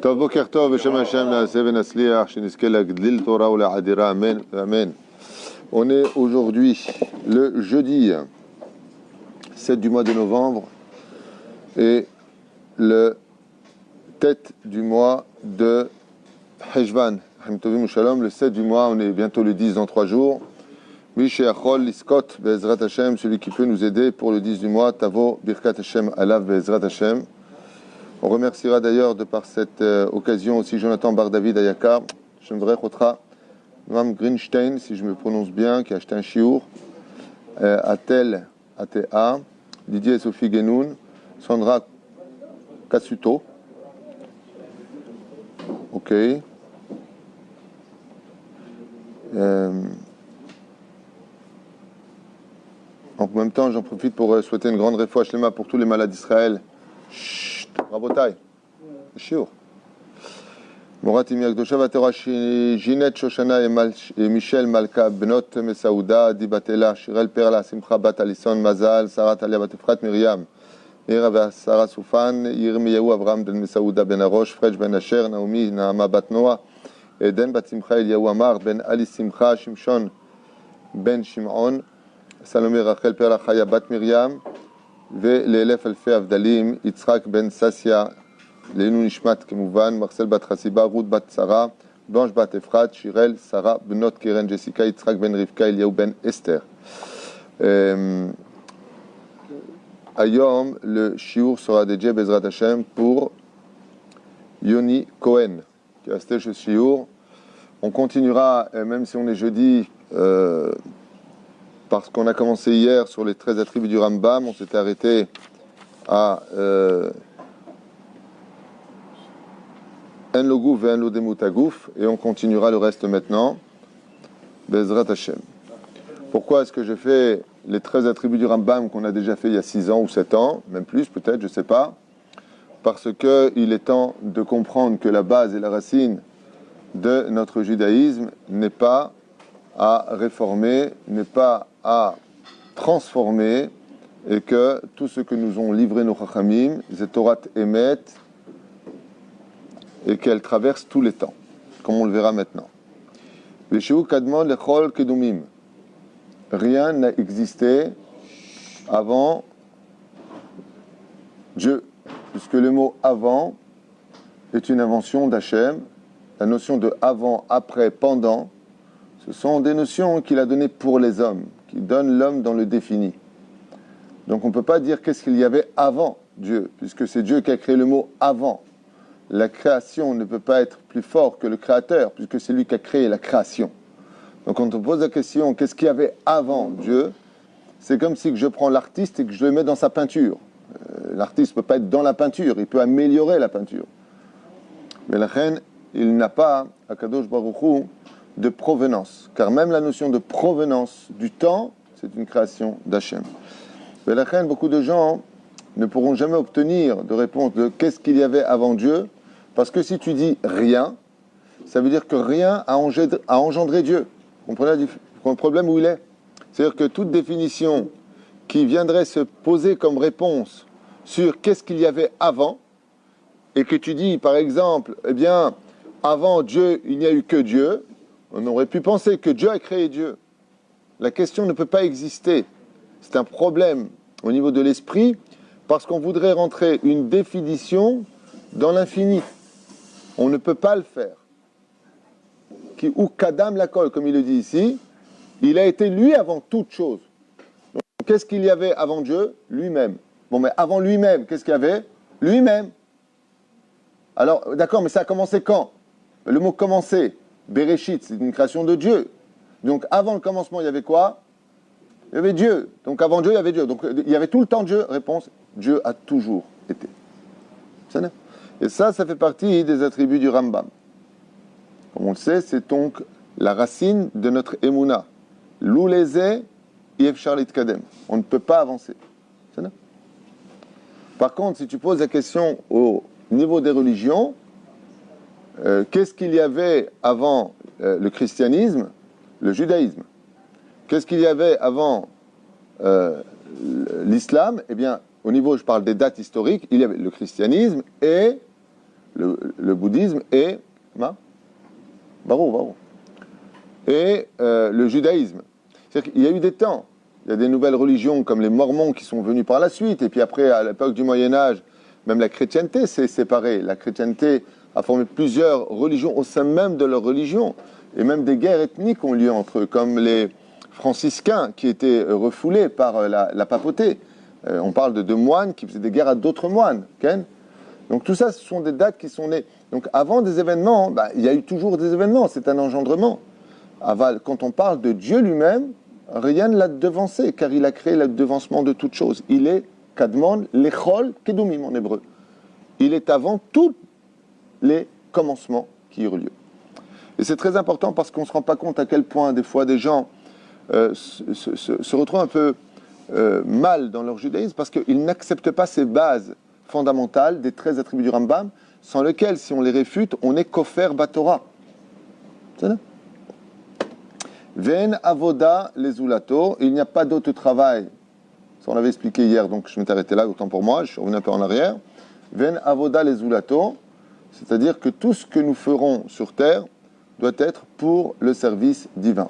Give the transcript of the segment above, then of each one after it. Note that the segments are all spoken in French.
טוב, בוקר טוב, בשם השם נעשה ונצליח, שנזכה להגדיל תורה ולהאדירה, amen, amen. On est aujourd'hui le jeudi 7 du mois de novembre et le tête du mois de Heshvan. Le 7 du mois, on est bientôt le 10 dans 3 jours. Mishéachol, Liskot, Be'ezrat Hashem, celui qui peut nous aider pour le 10 du mois, Tavo, Birkat Hashem, Alav, Be'ezrat Hashem. On remerciera d'ailleurs de par cette occasion aussi Jonathan Bar-David Ayakar, Shemvrech Otra, Mme Greenstein, si je me prononce bien, qui a acheté un chiour, Atel ATA, Didier et Sophie Genoun, Sandra Kasuto. Ok. En même temps, j'en profite pour souhaiter une grande réfoua shlema pour tous les malades d'Israël. Chut, Rabotai, shiur. Morat Imi Akdosha Vatera Ginette Shoshana et Michel Malka Benot Mesaouda Dibatela Shirel Perla Simcha Bat Alison Mazal Sarah Talia Bat Efrat Miriam Ira Sarah Soufan Yirmiyahu Avram Ben Mesaouda Ben Arosh Frej Ben Asher Naomi Naama Bat Noah Eden Bat Simcha Eliyahu Amar Ben Ali Simcha Shimshon Ben Shimon Salomé Rachel Perla Chaya Bat Miriam ולאלף אלפי הבדלים, יצחק בן ססיה, לעילוי נשמת כמובן, מרסל בת חסיבה, רות בת שרה, בלנש בת אפרת, שירל, שרה, בנות קרן, ג'סיקה, יצחק בן רבקה, אליהו בן אסתר. היום le shiur sera dédié Bezrat Hashem pour Yoni Cohen, qui a resté chez shiur. On continuera, même si on est jeudi, parce qu'on a commencé hier sur les 13 attributs du Rambam, on s'était arrêté à En Logouf et En Lodemutagouf, et on continuera le reste maintenant. Bezrat Hashem. Pourquoi est-ce que je fais les 13 attributs du Rambam qu'on a déjà fait il y a 6 ans ou 7 ans, même plus peut-être, je ne sais pas. Parce qu'il est temps de comprendre que la base et la racine de notre judaïsme n'est pas à réformer, n'est pas à transformer, et que tout ce que nous ont livré nos Chachamim, c'est Torah Emet, et qu'elle traverse tous les temps, comme on le verra maintenant. Veshu Kadmon Lechol Kedumim. Rien n'a existé avant Dieu, puisque le mot avant est une invention d'Hachem. La notion de avant, après, pendant, ce sont des notions qu'il a données pour les hommes, qui donnent l'homme dans le défini. Donc on ne peut pas dire qu'est-ce qu'il y avait avant Dieu, puisque c'est Dieu qui a créé le mot avant. La création ne peut pas être plus fort que le créateur, puisque c'est lui qui a créé la création. Donc quand on pose la question qu'est-ce qu'il y avait avant Dieu, c'est comme si je prends l'artiste et que je le mets dans sa peinture. L'artiste ne peut pas être dans la peinture, il peut améliorer la peinture. Mais la reine, il n'a pas, Akadosh Baruch Hu, de provenance, car même la notion de provenance du temps, c'est une création d'Hachem. Mais la reine, beaucoup de gens ne pourront jamais obtenir de réponse de qu'est-ce qu'il y avait avant Dieu, parce que si tu dis rien, ça veut dire que rien a engendré Dieu. Vous comprenez le problème où il est? C'est-à-dire que toute définition qui viendrait se poser comme réponse sur qu'est-ce qu'il y avait avant, et que tu dis par exemple, eh bien, avant Dieu, il n'y a eu que Dieu, on aurait pu penser que Dieu a créé Dieu. La question ne peut pas exister. C'est un problème au niveau de l'esprit, parce qu'on voudrait rentrer une définition dans l'infini. On ne peut pas le faire. Ou Kadam Lakol, comme il le dit ici, il a été lui avant toute chose. Donc, qu'est-ce qu'il y avait avant Dieu? Lui-même. Bon, mais avant lui-même, qu'est-ce qu'il y avait? Lui-même. Alors, d'accord, mais ça a commencé quand? Le mot commencer, Bereshit, c'est une création de Dieu. Donc, avant le commencement, il y avait quoi? Il y avait Dieu. Donc, avant Dieu, il y avait Dieu. Donc, il y avait tout le temps Dieu. Réponse, Dieu a toujours été. Et ça fait partie des attributs du Rambam. Comme on le sait, c'est donc la racine de notre Emouna. L'oulezé, Yefchar Litkadem. On ne peut pas avancer. Par contre, si tu poses la question au niveau des religions, qu'est-ce qu'il y avait avant le christianisme, le judaïsme? Qu'est-ce qu'il y avait avant l'islam? Eh bien, au niveau, je parle des dates historiques, il y avait le christianisme et le bouddhisme et le judaïsme. C'est-à-dire qu'il y a eu des temps, il y a des nouvelles religions comme les Mormons qui sont venus par la suite, et puis après, à l'époque du Moyen-Âge, même la chrétienté s'est séparée. La chrétienté a formé plusieurs religions au sein même de leur religion, et même des guerres ethniques ont lieu entre eux, comme les franciscains qui étaient refoulés par la papauté. On parle de moines qui faisaient des guerres à d'autres moines. Okay. Donc tout ça, ce sont des dates qui sont nées. Donc avant des événements, il y a eu toujours des événements, c'est un engendrement. Quand on parle de Dieu lui-même, rien ne l'a devancé, car il a créé le devancement de toutes choses. Il est Kadmon, Lechol, Kedumim en hébreu. Il est avant tous les commencements qui eurent lieu. Et c'est très important parce qu'on ne se rend pas compte à quel point des fois des gens se retrouvent un peu mal dans leur judaïsme parce qu'ils n'acceptent pas ces bases fondamentales des 13 attributs du Rambam, sans lesquels, si on les réfute, on est kofer batora. C'est ça? Ven avoda les ulato, il n'y a pas d'autre travail. Ça, on l'avait expliqué hier, donc je m'étais arrêté là, autant pour moi, je suis revenu un peu en arrière. Ven avoda les ulato, c'est-à-dire que tout ce que nous ferons sur terre doit être pour le service divin.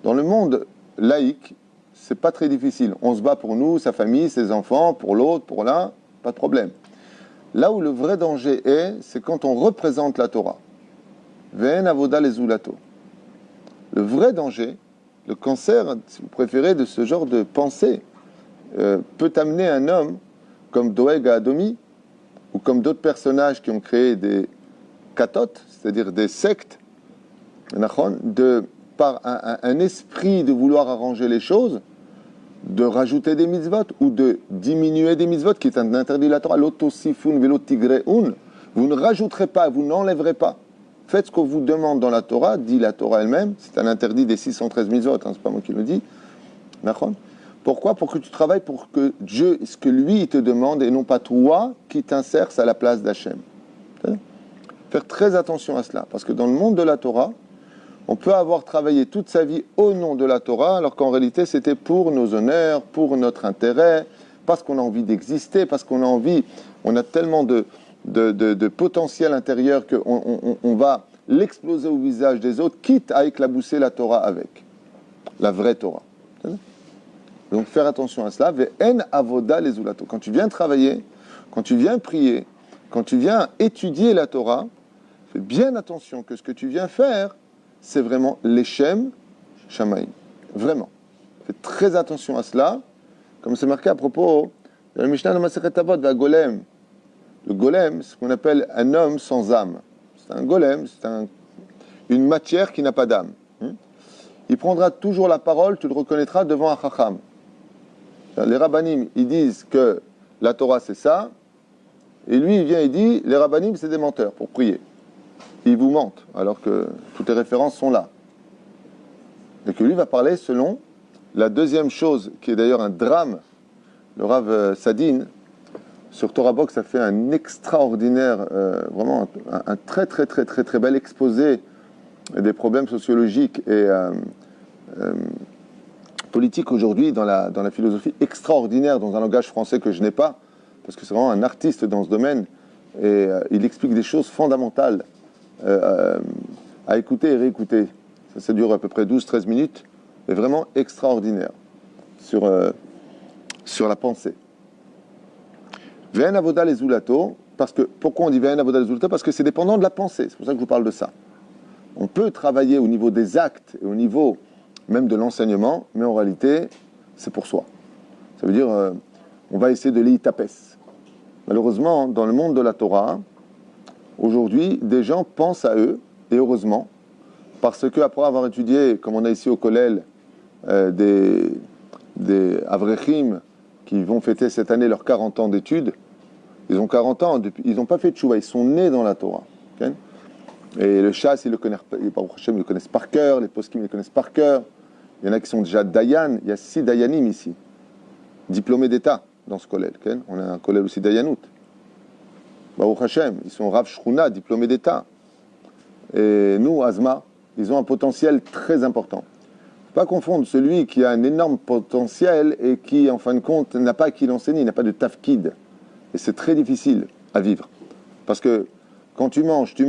Dans le monde laïque, c'est pas très difficile. On se bat pour nous, sa famille, ses enfants, pour l'autre, pour l'un, pas de problème. Là où le vrai danger est, c'est quand on représente la Torah. Ven avoda les ulato. Le vrai danger, le cancer, si vous préférez, de ce genre de pensée, peut amener un homme comme Doeg Adomi, ou comme d'autres personnages qui ont créé des katotes, c'est-à-dire des sectes, par un esprit de vouloir arranger les choses, de rajouter des mitzvot ou de diminuer des mitzvot, qui est un interdit de la Torah, l'otosifun velotigreun, vous ne rajouterez pas, vous n'enlèverez pas. Faites ce qu'on vous demande dans la Torah, dit la Torah elle-même, c'est un interdit des 613 mitzvot, c'est pas moi qui le dis. Pourquoi ? Pour que tu travailles pour que Dieu, ce que lui il te demande, et non pas toi qui t'insères à la place d'Hachem. Faire très attention à cela, parce que dans le monde de la Torah, on peut avoir travaillé toute sa vie au nom de la Torah, alors qu'en réalité c'était pour nos honneurs, pour notre intérêt, parce qu'on a envie d'exister, parce qu'on a envie, on a tellement de potentiel intérieur qu'on va l'exploser au visage des autres, quitte à éclabousser la Torah avec, la vraie Torah. Donc faire attention à cela. Ve'en avoda les ulato. Quand tu viens travailler, quand tu viens prier, quand tu viens étudier la Torah, fais bien attention que ce que tu viens faire, c'est vraiment l'Eshem Shamaim. Vraiment. Fais très attention à cela. Comme c'est marqué à propos de la Mishnah de Masechet Avot, de la Golem. Le golem, c'est ce qu'on appelle un homme sans âme. C'est un golem, c'est une matière qui n'a pas d'âme. Il prendra toujours la parole, tu le reconnaîtras devant un chacham. Les rabbanim, ils disent que la Torah c'est ça, et lui il vient et dit, les rabbanim c'est des menteurs pour prier. Ils vous mentent, alors que toutes les références sont là. Et que lui va parler selon la deuxième chose, qui est d'ailleurs un drame, le Rav Sadin, sur Torah Box, ça fait un extraordinaire, vraiment un très très très très très bel exposé des problèmes sociologiques et politiques aujourd'hui dans la philosophie extraordinaire, dans un langage français que je n'ai pas, parce que c'est vraiment un artiste dans ce domaine, et il explique des choses fondamentales à écouter et réécouter. Ça dure à peu près 12-13 minutes, et vraiment extraordinaire sur la pensée. Ve'en avoda les ulato, parce que, pourquoi on dit ve'en avoda les ulato ? Parce que c'est dépendant de la pensée, c'est pour ça que je vous parle de ça. On peut travailler au niveau des actes et au niveau même de l'enseignement, mais en réalité, c'est pour soi. Ça veut dire, on va essayer de l'itapes. Malheureusement, dans le monde de la Torah, aujourd'hui, des gens pensent à eux, et heureusement, parce qu'après avoir étudié, comme on a ici au Kollel, des Avrechim qui vont fêter cette année leurs 40 ans d'études, ils ont 40 ans, ils n'ont pas fait de tchouva, ils sont nés dans la Torah. Okay, et le chasse, ils le connaissent par cœur, les poskim, ils le connaissent par cœur. Il y en a qui sont déjà dayan, il y a 6 dayanim ici, diplômés d'État dans ce Kollel. Okay, on a un Kollel aussi dayanout. Baruch Hashem, ils sont Rav Shruna, diplômés d'État. Et nous, Azma, ils ont un potentiel très important. Pas confondre celui qui a un énorme potentiel et qui, en fin de compte, n'a pas à qui l'enseigner, il n'a pas de tafkid. Et c'est très difficile à vivre. Parce que Quand tu manges, il y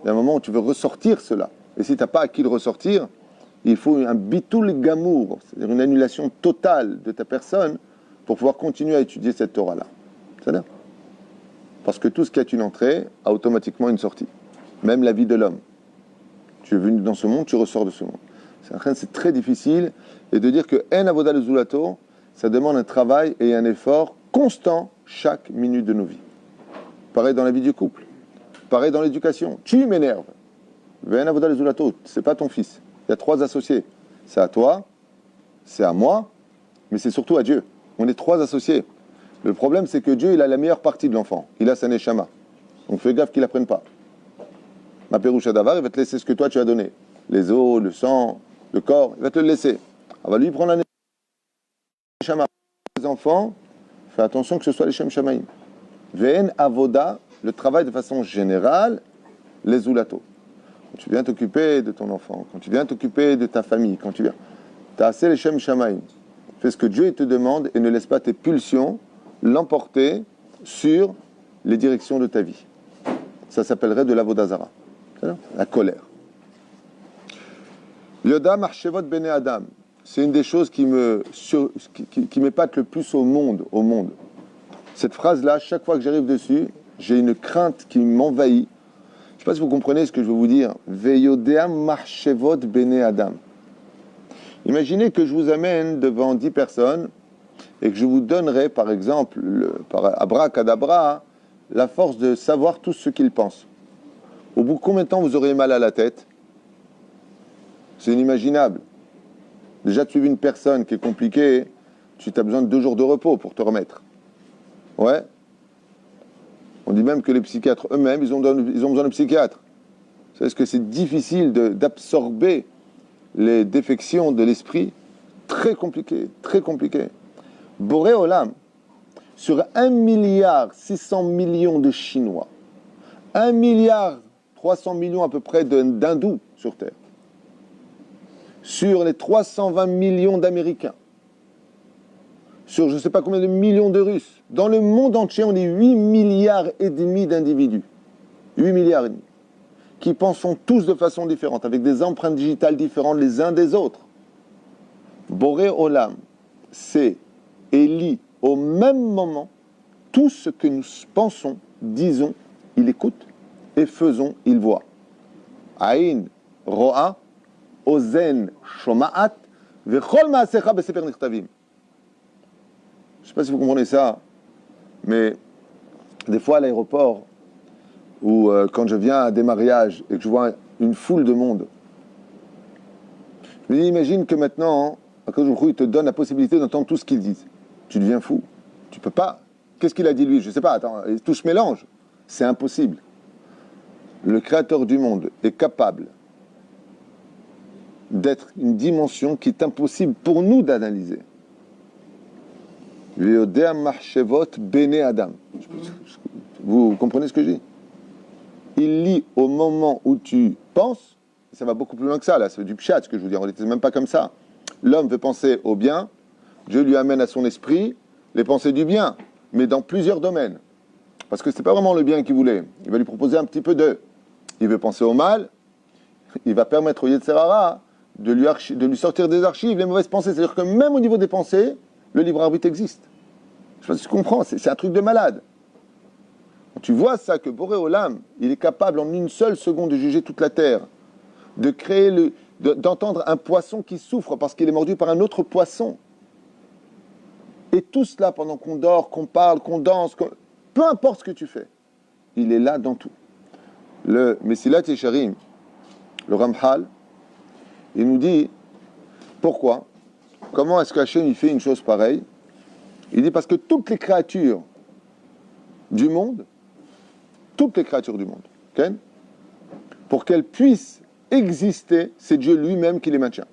a un moment où tu veux ressortir cela. Et si tu n'as pas à qui le ressortir, il faut un bitul gamour, c'est-à-dire une annulation totale de ta personne pour pouvoir continuer à étudier cette Torah-là. C'est-à-dire parce que tout ce qui a une entrée a automatiquement une sortie. Même la vie de l'homme. Tu es venu dans ce monde, tu ressors de ce monde. C'est très difficile. Et de dire que En Avoda le Zulato, ça demande un travail et un effort constant chaque minute de nos vies. Pareil dans la vie du couple. Pareil dans l'éducation. Tu m'énerves. En Avoda le Zulato, c'est pas ton fils. Il y a 3 associés. C'est à toi, c'est à moi, mais c'est surtout à Dieu. On est 3 associés. Le problème, c'est que Dieu, il a la meilleure partie de l'enfant. Il a sa neshama. Donc fais gaffe qu'il ne la prenne pas. Ma pérouche Davar, il va te laisser ce que toi tu as donné. Les os, le sang, le corps, il va te le laisser. On va lui prendre la neshama. Les enfants, fais attention que ce soit les Shem Shamaim. Ve'en avoda, le travail de façon générale, les zulato. Quand tu viens t'occuper de ton enfant, quand tu viens t'occuper de ta famille, quand tu viens, tu as assez les Shem Shamaim. Fais ce que Dieu te demande et ne laisse pas tes pulsions l'emporter sur les directions de ta vie. Ça s'appellerait de l'avodazara. La colère. Yoda marchevot bene Adam. C'est une des choses qui m'épate le plus au monde. Cette phrase-là, chaque fois que j'arrive dessus, j'ai une crainte qui m'envahit. Je ne sais pas si vous comprenez ce que je veux vous dire. Veyodea marchevot bene Adam. Imaginez que je vous amène devant 10 personnes et que je vous donnerai, par exemple, par abracadabra, la force de savoir tout ce qu'ils pensent. Au bout de combien de temps vous aurez mal à la tête? C'est inimaginable. Déjà, tu vis une personne qui est compliquée, tu as besoin de 2 jours de repos pour te remettre. Ouais. On dit même que les psychiatres eux-mêmes, ils ont besoin de psychiatres. Vous savez ce que c'est difficile d'absorber les défections de l'esprit? Très compliqué, très compliqué. Boré Olam, sur 1,6 milliard de Chinois, 1,3 milliard à peu près d'hindous sur Terre, sur les 320 millions d'Américains, sur je ne sais pas combien de millions de Russes, dans le monde entier, on est 8,5 milliards d'individus. 8,5 milliards, qui pensent tous de façon différente, avec des empreintes digitales différentes les uns des autres. Boré Olam, c'est et lit au même moment tout ce que nous pensons, disons, il écoute, et faisons, il voit. Aïn, ro'a, ozen, shoma'at, vechol ma'asecha besefer nichtavim. Je ne sais pas si vous comprenez ça, mais des fois à l'aéroport, ou quand je viens à des mariages et que je vois une foule de monde, je me dis, imagine que maintenant, il te donne la possibilité d'entendre tout ce qu'ils disent. Tu deviens fou. Tu peux pas. Qu'est-ce qu'il a dit lui? Je ne sais pas. Attends, tout se mélange. C'est impossible. Le Créateur du monde est capable d'être une dimension qui est impossible pour nous d'analyser. Ve'odea marchevot bene Adam. Vous comprenez ce que je dis? Il lit au moment où tu penses. Ça va beaucoup plus loin que ça, là. C'est du pshat, ce que je veux dire. On n'était même pas comme ça. L'homme veut penser au bien. Dieu lui amène à son esprit les pensées du bien, mais dans plusieurs domaines. Parce que ce n'est pas vraiment le bien qu'il voulait. Il va lui proposer un petit peu de. Il veut penser au mal. Il va permettre au Yetzer Hara de lui sortir des archives les mauvaises pensées. C'est-à-dire que même au niveau des pensées, le libre arbitre existe. Je ne sais pas si tu comprends, c'est un truc de malade. Quand tu vois ça, que Boré Olam, il est capable en une seule seconde de juger toute la terre, de créer d'entendre un poisson qui souffre parce qu'il est mordu par un autre poisson. Et tout cela pendant qu'on dort, qu'on parle, qu'on danse, peu importe ce que tu fais, il est là dans tout. Le Mesilat Yesharim, le Ramchal, il nous dit pourquoi, comment est-ce qu'Hachem il fait une chose pareille? Il dit parce que toutes les créatures du monde, okay, pour qu'elles puissent exister, c'est Dieu lui-même qui les maintient.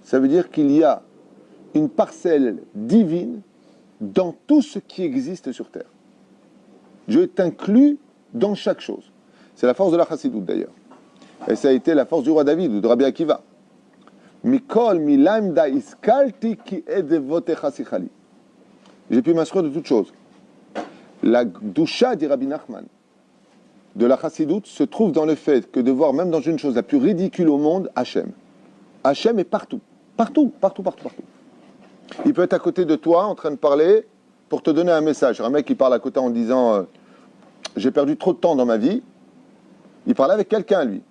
Ça veut dire qu'il y a une parcelle divine dans tout ce qui existe sur terre. Dieu est inclus dans chaque chose. C'est la force de la Chassidoute d'ailleurs. Et ça a été la force du roi David ou de Rabbi Akiva. Mikol milamda iskalti ki edevotecha sichali. J'ai pu m'instruire de toutes choses. La doucha, dit Rabbi Nachman, de la chassidoute se trouve dans le fait que de voir même dans une chose la plus ridicule au monde, Hachem. Hachem est partout. Partout, partout, partout, partout. Il peut être à côté de toi en train de parler pour te donner un message. Un mec qui parle à côté en disant j'ai perdu trop de temps dans ma vie. Il parle avec quelqu'un, lui.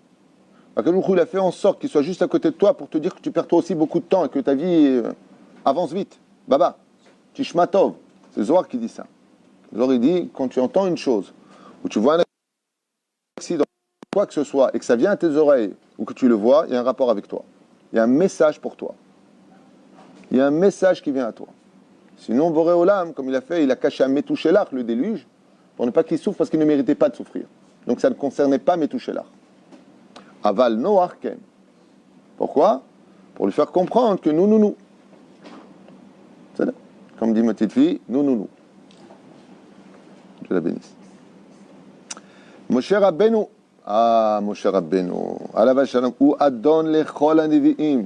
Il a fait en sorte qu'il soit juste à côté de toi pour te dire que tu perds toi aussi beaucoup de temps et que ta vie avance vite. Baba, Tishmatov. C'est Zohar qui dit ça. Zohar il dit, quand tu entends une chose, ou tu vois un accident, quoi que ce soit, et que ça vient à tes oreilles, ou que tu le vois, il y a un rapport avec toi. Il y a un message pour toi. Il y a un message qui vient à toi. Sinon, Boré Olam, comme il a fait, il a caché à Metouchelach, le déluge, pour ne pas qu'il souffre parce qu'il ne méritait pas de souffrir. Donc ça ne concernait pas Metouchelach. Aval Noarken. Pourquoi? Pour lui faire comprendre que nous. C'est là. Comme dit ma petite fille, nous. Dieu la bénisse. Moshe Rabbeinu. Ah, Moshe Rabbeinu. Alav Shalom. Ou Adon lechol hanevi'im.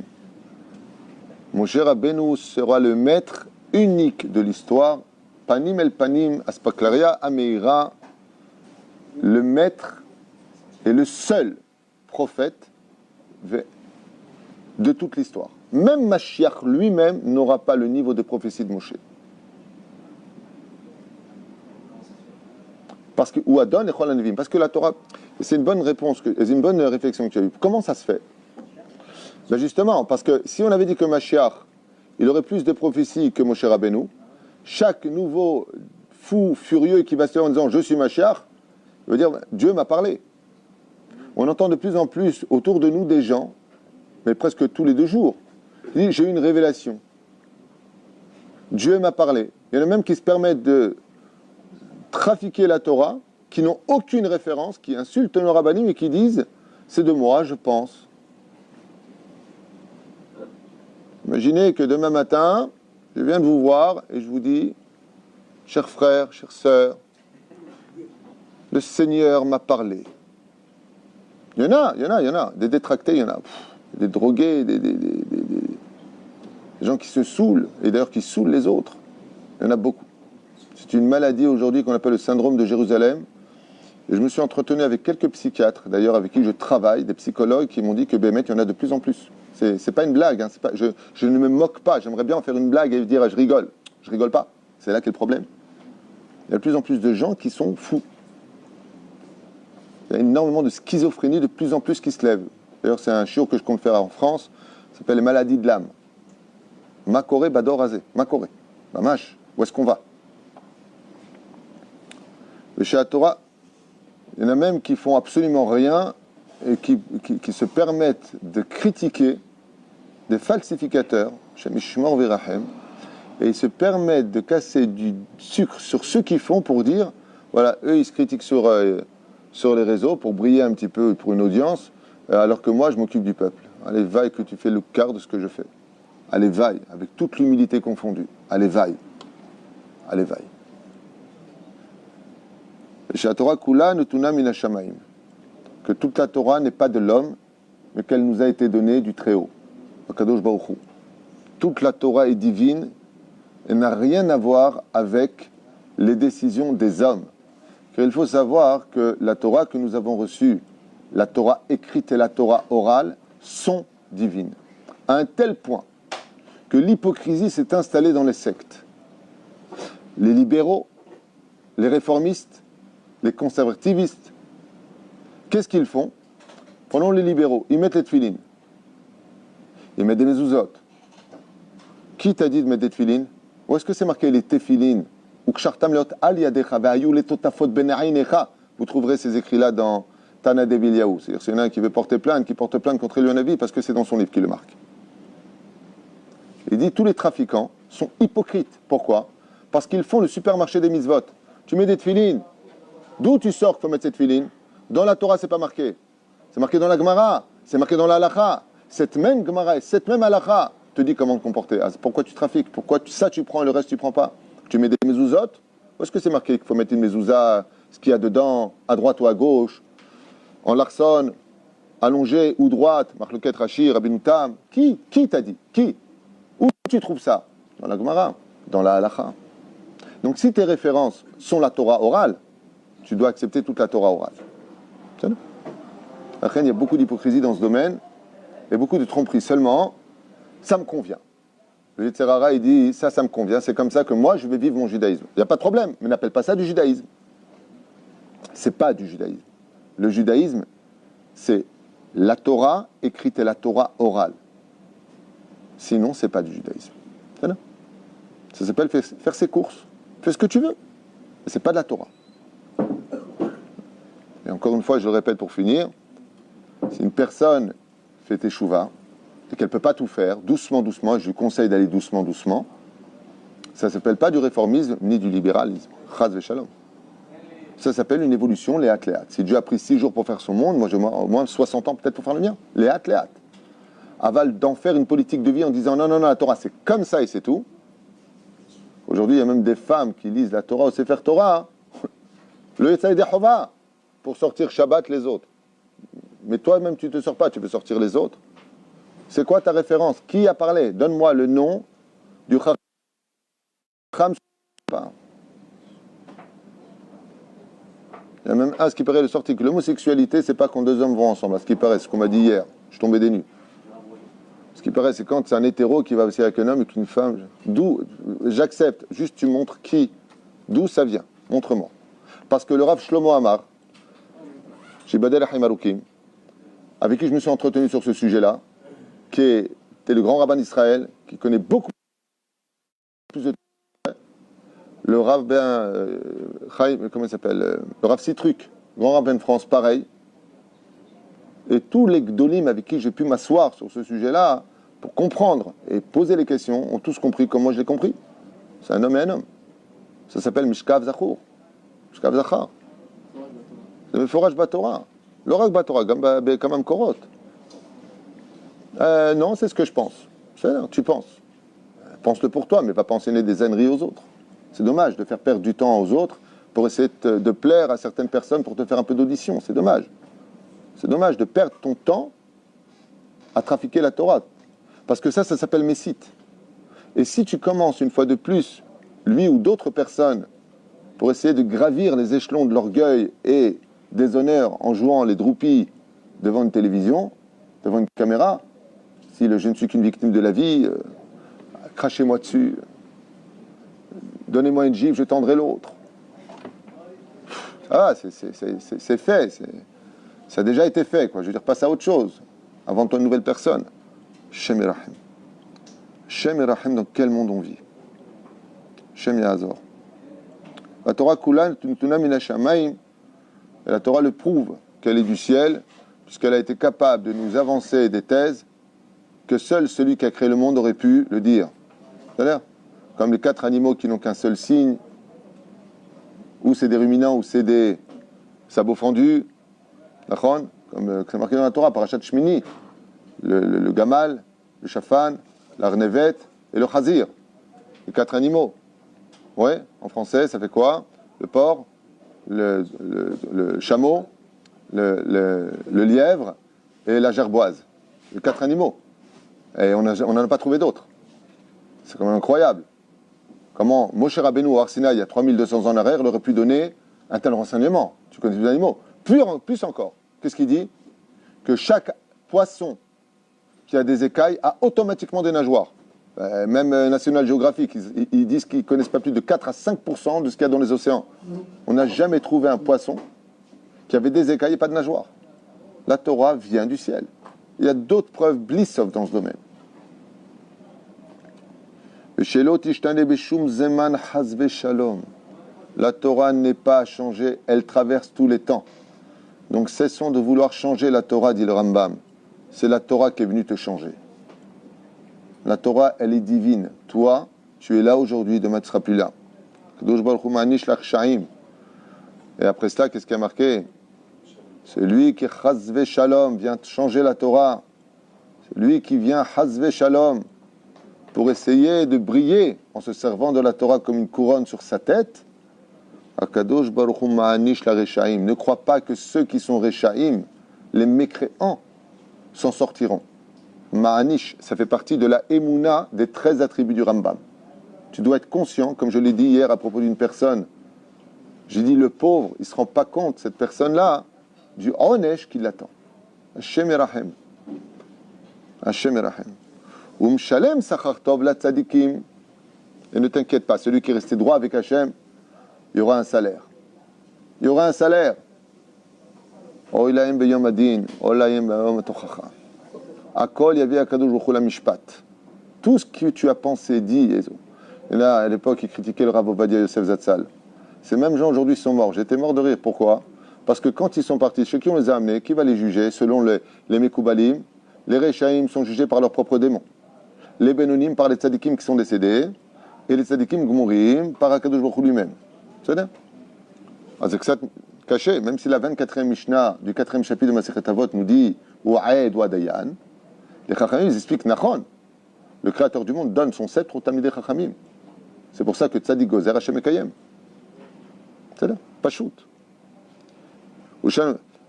Moshe Rabbeinu sera le maître unique de l'histoire. Panim el panim, aspaklaria ameira. Le maître et le seul prophète de toute l'histoire. Même Mashiach lui-même n'aura pas le niveau de prophétie de Moshe. Parce que, ou Adon et Chol Hanevim, parce que la Torah, c'est une bonne réponse, c'est une bonne réflexion que tu as eue. Comment ça se fait? Ben justement, parce que si on avait dit que Mashiach, il aurait plus de prophéties que Moshe Rabbeinu, chaque nouveau fou furieux qui va se dire en disant je suis Mashiach, il veut dire Dieu m'a parlé. On entend de plus en plus autour de nous des gens, mais presque tous les 2 jours, qui disent j'ai eu une révélation. Dieu m'a parlé. Il y en a même qui se permettent de trafiquer la Torah, qui n'ont aucune référence, qui insultent nos rabbinim et qui disent c'est de moi, je pense. Imaginez que demain matin, je viens de vous voir et je vous dis chers frères, chères sœurs, le Seigneur m'a parlé. Il y en a. Des détractés, il y en a. Des drogués, des gens qui se saoulent, et d'ailleurs qui saoulent les autres. Il y en a beaucoup. C'est une maladie aujourd'hui qu'on appelle le syndrome de Jérusalem. Et je me suis entretenu avec quelques psychiatres, d'ailleurs avec qui je travaille, des psychologues qui m'ont dit que il y en a de plus en plus. C'est pas une blague, hein, je ne me moque pas. J'aimerais bien en faire une blague et dire je rigole. Je rigole pas. C'est là qu'est le problème. Il y a de plus en plus de gens qui sont fous. Il y a énormément de schizophrénie de plus en plus qui se lève. D'ailleurs, c'est un shiur que je compte faire en France. Ça s'appelle les maladies de l'âme. Makore Bador Azé. Makore. Mamash. Où est-ce qu'on va? Le chez la Torah, il y en a même qui font absolument rien et qui se permettent de critiquer des falsificateurs, chez Mishmor Virahem, et ils se permettent de casser du sucre sur ceux qui font pour dire, voilà, eux ils se critiquent sur les réseaux pour briller un petit peu pour une audience, alors que moi je m'occupe du peuple. Allez, vaille que tu fais le quart de ce que je fais. Allez, vaille, avec toute l'humilité confondue. Allez, vaille. Allez, vaille. Que toute la Torah n'est pas de l'homme, mais qu'elle nous a été donnée du Très-Haut. Akadosh Baruch Hu. Toute la Torah est divine et n'a rien à voir avec les décisions des hommes. Car il faut savoir que la Torah que nous avons reçue, la Torah écrite et la Torah orale, sont divines. À un tel point que l'hypocrisie s'est installée dans les sectes. Les libéraux, les réformistes, les conservativistes, qu'est-ce qu'ils font? Prenons les libéraux, ils mettent les tefilines. Ils mettent des mezuzot. Qui t'a dit de mettre des tefilines? Où est-ce que c'est marqué les tefilines? Vous trouverez ces écrits-là dans Tana Debiliaou. C'est-à-dire c'est un qui veut porter plainte, qui porte plainte contre Elionavi parce que c'est dans son livre qu'il le marque. Il dit tous les trafiquants sont hypocrites. Pourquoi? Parce qu'ils font le supermarché des mitzvot. Tu mets des tefilines. D'où tu sors qu'il faut mettre cette tefilines? Dans la Torah, c'est pas marqué. C'est marqué dans la Gemara. C'est marqué dans la Halacha. Cette même Gemara et cette même Halacha te dit comment te comporter. Ah, pourquoi tu trafiques? Pourquoi ça tu prends et le reste tu prends pas? Tu mets des mezuzot. Où est-ce que c'est marqué qu'il faut mettre une mezouza, ce qu'il y a dedans, à droite ou à gauche, en larson, allongé ou droite, Marloket Rashi, Rabbeinu Tam? Qui t'a dit? Qui? Où tu trouves ça? Dans la Gemara, dans la Halacha. Donc si tes références sont la Torah orale, tu dois accepter toute la Torah orale. Après, il y a beaucoup d'hypocrisie dans ce domaine et beaucoup de tromperie. Seulement, ça me convient. Le Yetzer Hara, il dit, ça me convient, c'est comme ça que moi, je vais vivre mon judaïsme. Il n'y a pas de problème, mais n'appelle pas ça du judaïsme. C'est pas du judaïsme. Le judaïsme, c'est la Torah écrite et la Torah orale. Sinon, c'est pas du judaïsme. Ça s'appelle faire ses courses. Fais ce que tu veux. Mais c'est pas de la Torah. Et encore une fois, je le répète pour finir, si une personne fait teshuva et qu'elle ne peut pas tout faire, doucement, doucement, et je lui conseille d'aller doucement, doucement, ça ne s'appelle pas du réformisme ni du libéralisme. Chaz v'shalom. Ça s'appelle une évolution, léat. Si Dieu a pris 6 jours pour faire son monde, moi j'ai au moins 60 ans peut-être pour faire le mien. Léat. Aval d'en faire une politique de vie en disant non, la Torah c'est comme ça et c'est tout. Aujourd'hui, il y a même des femmes qui lisent la Torah au Sefer Torah, le Yetzaï Dehova, pour sortir Shabbat les autres. Mais toi-même, tu ne te sors pas, tu peux sortir les autres. C'est quoi ta référence? Qui a parlé? Donne-moi le nom du Chacham. Il y a même ce qui paraît, le sorti que l'homosexualité, c'est pas quand 2 hommes vont ensemble. À ce qui paraît, c'est ce qu'on m'a dit hier. Je suis tombé des nues. Ce qui paraît, c'est quand c'est un hétéro qui va aussi avec un homme et qu'une femme. D'où j'accepte. Juste, tu montres qui. D'où ça vient. Montre-moi. Parce que le Rav Shlomo Amar, chez Badel Haïmaroukim, avec qui je me suis entretenu sur ce sujet-là, qui était le grand rabbin d'Israël, qui connaît beaucoup plus de le Rav comment il s'appelle, le Rav Sitruk, grand rabbin de France, pareil. Et tous les gdolim avec qui j'ai pu m'asseoir sur ce sujet-là, pour comprendre et poser les questions, ont tous compris comme moi je l'ai compris. C'est un homme et un homme. Ça s'appelle Mishkav Zachour. Mishkav Zachar. C'est le forage Batora. L'orak Batora, comme un korot. Non, c'est ce que je pense. Tu penses. Pense-le pour toi, mais pas penser des âneries aux autres. C'est dommage de faire perdre du temps aux autres pour essayer de plaire à certaines personnes pour te faire un peu d'audition. C'est dommage. C'est dommage de perdre ton temps à trafiquer la Torah. Parce que ça s'appelle Messite. Et si tu commences une fois de plus, lui ou d'autres personnes, pour essayer de gravir les échelons de l'orgueil et des honneurs en jouant les droupies devant une télévision, devant une caméra, si je ne suis qu'une victime de la vie, crachez-moi dessus, donnez-moi une gifle, je tendrai l'autre. Ah, c'est fait, ça a déjà été fait, quoi. Je veux dire, passe à autre chose, invente-toi une nouvelle personne. Shem et Rahim. Shem et Rahim, dans quel monde on vit? Shem et Hazor. La Torah Kulan, Tuntuna Mina Shamayim, et la Torah le prouve qu'elle est du ciel, puisqu'elle a été capable de nous avancer des thèses que seul celui qui a créé le monde aurait pu le dire. C'est-à-dire, comme les 4 animaux qui n'ont qu'un seul signe, ou c'est des ruminants, ou c'est des sabots fendus, comme c'est marqué dans la Torah, Parashat Shmini, le gamal, le shafan, l'arnevet et le chazir, les 4 animaux. Ouais, en français, ça fait quoi? Le porc, le chameau, le lièvre et la gerboise. Les 4 animaux. Et on n'en a pas trouvé d'autres. C'est quand même incroyable. Comment Moshe Rabbeinu au Har Sinaï, il y a 3200 ans en arrière, il aurait pu donner un tel renseignement. Tu connais les animaux. Plus encore. Qu'est-ce qu'il dit? Que chaque poisson qui a des écailles a automatiquement des nageoires. Même National Geographic, ils disent qu'ils ne connaissent pas plus de 4 à 5% de ce qu'il y a dans les océans. On n'a jamais trouvé un poisson qui avait des écailles et pas de nageoires. La Torah vient du ciel. Il y a d'autres preuves blissov dans ce domaine. La Torah n'est pas changée, elle traverse tous les temps. Donc cessons de vouloir changer la Torah, dit le Rambam. C'est la Torah qui est venue te changer. La Torah, elle est divine. Toi, tu es là aujourd'hui, demain tu ne seras plus là. Et après cela, qu'est-ce qui a marqué? Celui qui chazve shalom vient changer la Torah. Celui qui vient chazve shalom pour essayer de briller en se servant de la Torah comme une couronne sur sa tête. Akadosh Baruch Hu ma'anish la rechaim. Ne crois pas que ceux qui sont rechaim, les mécréants, s'en sortiront. Ma'anish, ça fait partie de la émouna des 13 attributs du Rambam. Tu dois être conscient, comme je l'ai dit hier à propos d'une personne. J'ai dit, le pauvre, il ne se rend pas compte, cette personne-là, du onesh qui l'attend. Hashem Erachem. Hashem Erachem. Umshalem sachar tov la tzadikim. Et ne t'inquiète pas, celui qui est resté droit avec Hashem, il y aura un salaire. Il y aura un salaire. Oilaim beyom adin, oilaim beyom tochacha. Akol yavi akadosh baruch hu la mishpat. Tout ce que tu as pensé, dit, et là, à l'époque, il critiquait le Rav Ovadia Yosef Zatzal. Ces mêmes gens aujourd'hui sont morts. J'étais mort de rire. Pourquoi? Parce que quand ils sont partis, chez qui on les a amenés, qui va les juger? Selon les Mekoubalim, les Rechaim sont jugés par leurs propres démons. Les Benonim par les Tzadikim qui sont décédés, et les Tzadikim Gmourim par Akadosh Baruch Hu lui-même. C'est ça? C'est que ça caché, même si la 24e Mishnah du 4e chapitre de Masechet Avot nous dit ou Aed ou Adayan, les Chachamim ils expliquent Nachon. Le Créateur du monde donne son sceptre aux Talmidei Chachamim. C'est pour ça que Tzadik Gozer Hashem Mekayem. C'est là, Pachout.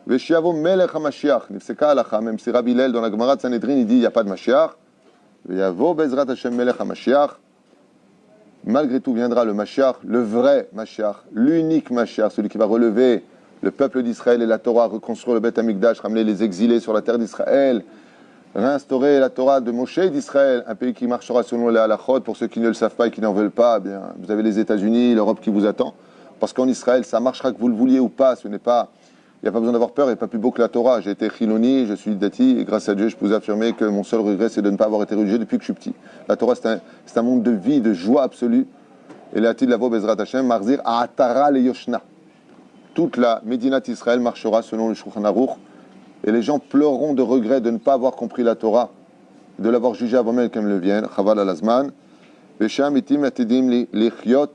Veshiavo Melech HaMashiach, Nifseka Halacha, même si Rabbi Hillel dans la Gemara de Sanhedrin il dit il n'y a pas de Mashiach. Veyavo Bezrat Hashem Melech HaMashiach. Malgré tout viendra le Mashiach, le vrai Mashiach, l'unique Mashiach, celui qui va relever le peuple d'Israël et la Torah, reconstruire le Beth Amikdash, ramener les exilés sur la terre d'Israël, réinstaurer la Torah de Moshe d'Israël, un pays qui marchera selon les halachot. Pour ceux qui ne le savent pas et qui n'en veulent pas, eh bien, vous avez les États-Unis, l'Europe qui vous attend. Parce qu'en Israël, ça marchera que vous le vouliez ou pas. Ce n'est pas, il n'y a pas besoin d'avoir peur, il n'y a pas plus beau que la Torah. J'ai été chiloni, je suis dati, et grâce à Dieu, je peux vous affirmer que mon seul regret, c'est de ne pas avoir été religieux depuis que je suis petit. La Torah, c'est un monde de vie, de joie absolue. Et là-t-il lavo Bezrat Hashem, Marzir, Atara le Yoshna. Toute la Médinat Israël marchera selon le Shulchan Aruch. Et les gens pleureront de regret de ne pas avoir compris la Torah, de l'avoir jugée avant même qu'elle ne le vienne. Chaval al-Azman. Vesham itim atidim lichyot.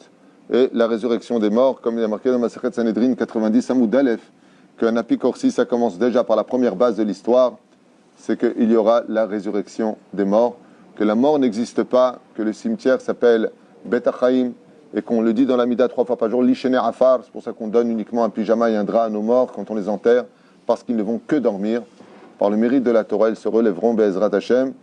Et la résurrection des morts, comme il est marqué dans Masechet Sanhedrin 90, Amoud Aleph, qu'un apicorsi, ça commence déjà par la première base de l'histoire, c'est qu'il y aura la résurrection des morts, que la mort n'existe pas, que le cimetière s'appelle Bet Achaim, et qu'on le dit dans la Mida 3 fois par jour, Lishener Afar, c'est pour ça qu'on donne uniquement un pyjama et un drap à nos morts quand on les enterre, parce qu'ils ne vont que dormir. Par le mérite de la Torah, ils se relèveront, Be'ezrat Hashem,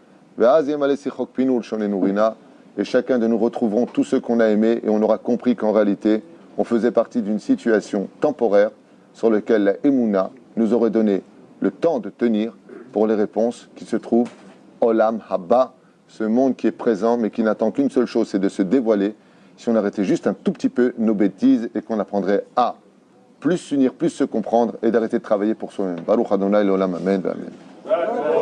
et chacun de nous retrouverons tous ceux qu'on a aimés, et on aura compris qu'en réalité, on faisait partie d'une situation temporaire sur laquelle la Emouna nous aurait donné le temps de tenir pour les réponses qui se trouvent Olam Haba, ce monde qui est présent, mais qui n'attend qu'une seule chose, c'est de se dévoiler. Si on arrêtait juste un tout petit peu nos bêtises et qu'on apprendrait à plus s'unir, plus se comprendre et d'arrêter de travailler pour soi-même. Baruch Adonai l'Olam, Amen. Amen.